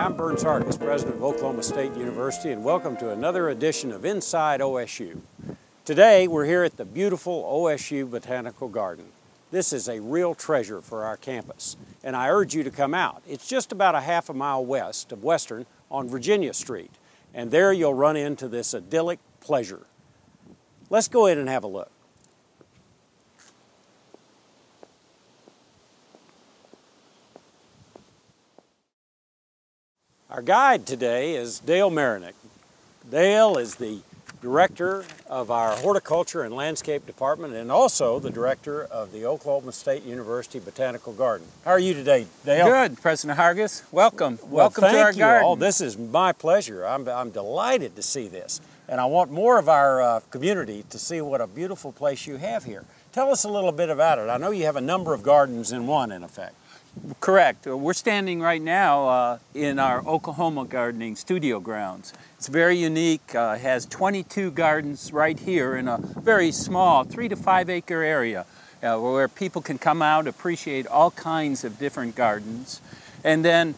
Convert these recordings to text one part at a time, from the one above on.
Hi, I'm Burns Hargis, president of Oklahoma State University, and welcome to another edition of Inside OSU. Today, we're here at the beautiful OSU Botanical Garden. This is a real treasure for our campus, and I urge you to come out. It's just about a half a mile west of Western on Virginia Street, and there you'll run into this idyllic pleasure. Let's go in and have a look. Our guide today is Dale Marinick. Dale is the director of our Horticulture and Landscape Department and also the director of the Oklahoma State University Botanical Garden. How are you today, Dale? Good, President Hargis. Welcome. Welcome to our garden. All. This is my pleasure. I'm delighted to see this. And I want more of our community to see what a beautiful place you have here. Tell us a little bit about it. I know you have a number of gardens in one, in effect. Correct. We're standing right now in our Oklahoma gardening studio grounds. It's very unique. It has 22 gardens right here in a very small 3 to 5 acre area where people can come out, appreciate all kinds of different gardens. And then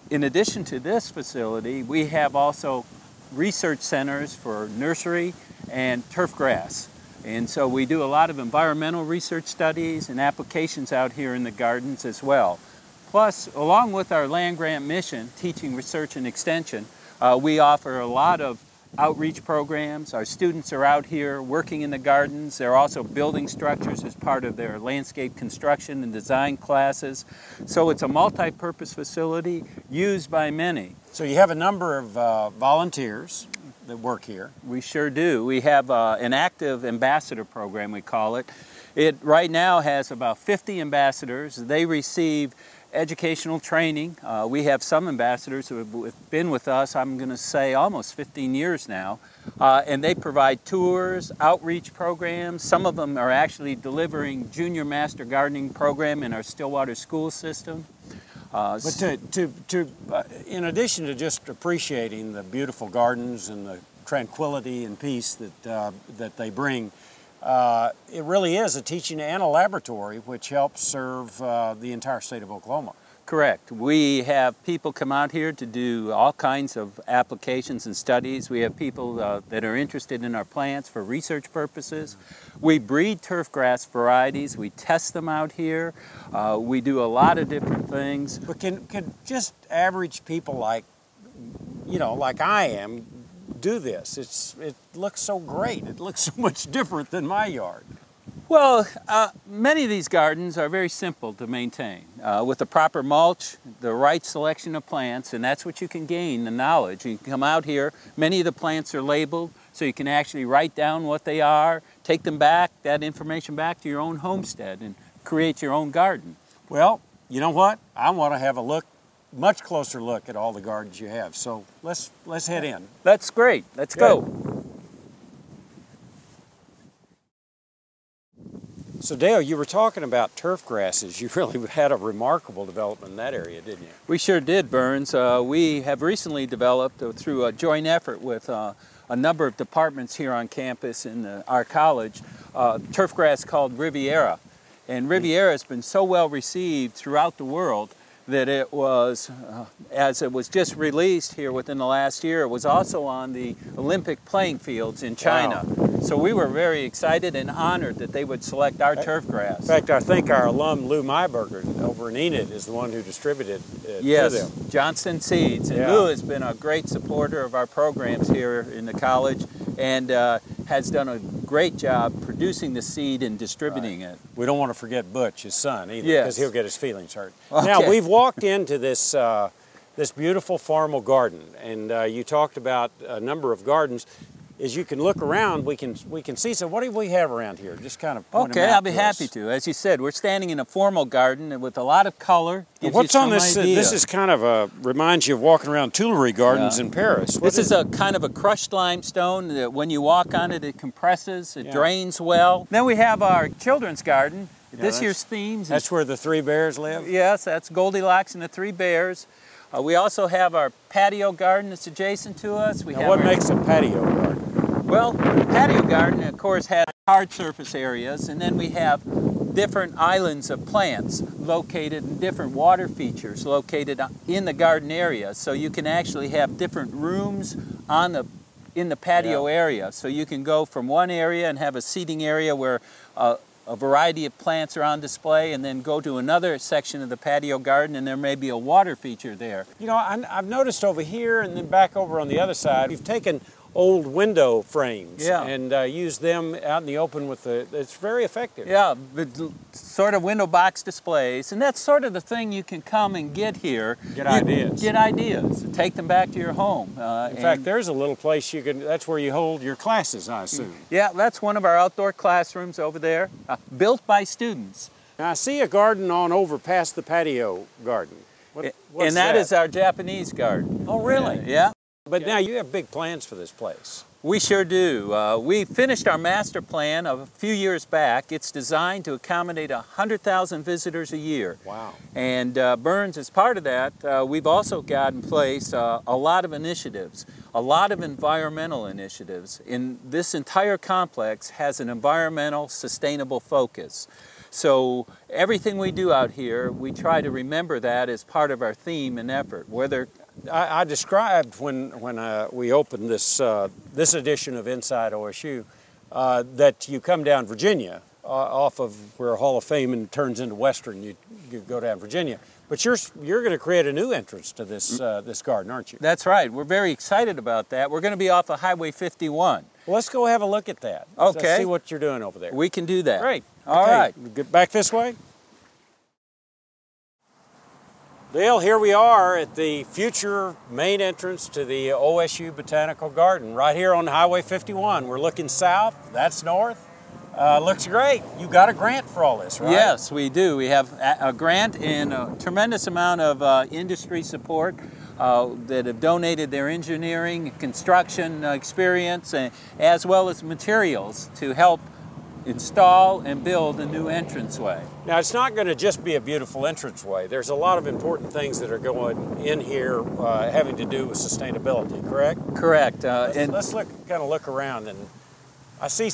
in addition to this facility, we have also research centers for nursery and turfgrass. And so we do a lot of environmental research studies and applications out here in the gardens as well. Plus, along with our land-grant mission, teaching, research, and extension, we offer a lot of outreach programs. Our students are out here working in the gardens. They're also building structures as part of their landscape construction and design classes. So it's a multi-purpose facility used by many. So you have a number of volunteers that work here. We sure do. We have an active ambassador program, we call it. It right now has about 50 ambassadors. They receive educational training. We have some ambassadors who have been with us, I'm going to say almost 15 years now, and they provide tours, outreach programs. Some of them are actually delivering junior master gardening program in our Stillwater school system. But in addition to just appreciating the beautiful gardens and the tranquility and peace that they bring, it really is a teaching and a laboratory which helps serve the entire state of Oklahoma. Correct. We have people come out here to do all kinds of applications and studies. We have people that are interested in our plants for research purposes. We breed turfgrass varieties. We test them out here. We do a lot of different things. But can just average people like I am do this? It looks so great. It looks so much different than my yard. Well, many of these gardens are very simple to maintain. With the proper mulch, the right selection of plants, and that's what you can gain, the knowledge. You can come out here, many of the plants are labeled, so you can actually write down what they are, take them back, that information back to your own homestead, and create your own garden. Well, you know what? I want to have a much closer look at all the gardens you have, so let's head in. That's great. Let's go. So Dale, you were talking about turf grasses. You really had a remarkable development in that area, didn't you? We sure did, Burns. We have recently developed, through a joint effort with a number of departments here on campus in our college, turf grass called Riviera. And Riviera has been so well received throughout the world that it was, as it was just released here within the last year, it was also on the Olympic playing fields in China. Wow. So we were very excited and honored that they would select our turfgrass. In fact, I think our alum Lou Myberger over in Enid is the one who distributed it to them. Johnston Seeds. And Lou has been a great supporter of our programs here in the college and has done a great job producing the seed and distributing it. We don't want to forget Butch, his son, either, yes, because he'll get his feelings hurt. Okay. Now, we've walked into this beautiful formal garden, and you talked about a number of gardens. As you can look around, we can see. So what do we have around here? Just kind of point them out. I'll be happy to. As you said, we're standing in a formal garden with a lot of color. What's on this? This is kind of reminds you of walking around Tuileries Gardens in Paris. This is a kind of a crushed limestone that when you walk on it, it compresses, it drains well. Then we have our children's garden. This year's themes. That's where the 3 bears live? Yes, that's Goldilocks and the 3 bears. We also have our patio garden that's adjacent to us. Now, what makes a patio garden? Well, the patio garden, of course, has hard surface areas, and then we have different islands of plants located in different water features located in the garden area. So you can actually have different rooms in the patio area. So you can go from one area and have a seating area where a variety of plants are on display, and then go to another section of the patio garden and there may be a water feature there. You know, I've noticed over here and then back over on the other side, you've taken old window frames and used them out in the open with it's very effective. Yeah, sort of window box displays, and that's sort of the thing you can come and get here. Get ideas. Get ideas. Take them back to your home. In fact, there's a little place that's where you hold your classes, I assume. Yeah, that's one of our outdoor classrooms over there, built by students. Now, I see a garden on over past the patio garden. And that is our Japanese garden. Oh, really? Yeah. But now you have big plans for this place. We sure do. We finished our master plan a few years back. It's designed to accommodate 100,000 visitors a year. Wow. And Burns, as part of that, we've also got in place a lot of initiatives, a lot of environmental initiatives. This entire complex has an environmental, sustainable focus. So everything we do out here, we try to remember that as part of our theme and effort. Whether I described when we opened this edition of Inside OSU that you come down Virginia off of where Hall of Fame and turns into Western. You go down Virginia, but you're going to create a new entrance to this this garden, aren't you? That's right. We're very excited about that. We're going to be off of Highway 51. Well, let's go have a look at that. Okay. Let's see what you're doing over there. We can do that. Great. All okay. right. Get back this way. Dale, here we are at the future main entrance to the OSU Botanical Garden, right here on Highway 51. We're looking south, that's north. Looks great. You got a grant for all this, right? Yes, we do. We have a grant and a tremendous amount of industry support that have donated their engineering, construction experience, as well as materials to help install and build a new entranceway. Now, it's not going to just be a beautiful entranceway. There's a lot of important things that are going in here having to do with sustainability, correct? Correct. Let's kind of look around, and I see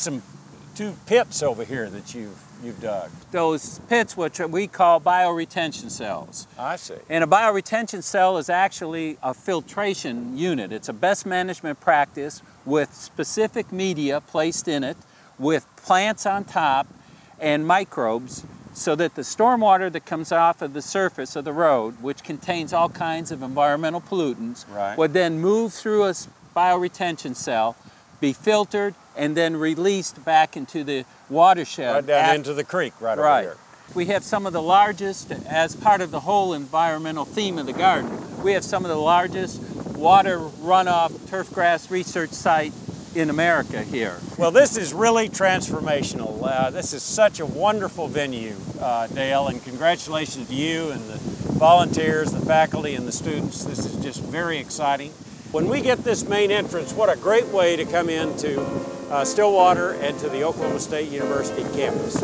two pits over here that you've dug. Those pits, which we call bioretention cells. I see. And a bioretention cell is actually a filtration unit. It's a best management practice with specific media placed in it, with plants on top and microbes, so that the stormwater that comes off of the surface of the road, which contains all kinds of environmental pollutants, would then move through a bioretention cell, be filtered, and then released back into the watershed. Right down into the creek right over here. We have some of the largest, as part of the whole environmental theme of the garden, we have some of the largest water runoff turfgrass research site in America here. Well, this is really transformational. This is such a wonderful venue, Dale, and congratulations to you and the volunteers, the faculty, and the students. This is just very exciting. When we get this main entrance, what a great way to come into Stillwater and to the Oklahoma State University campus.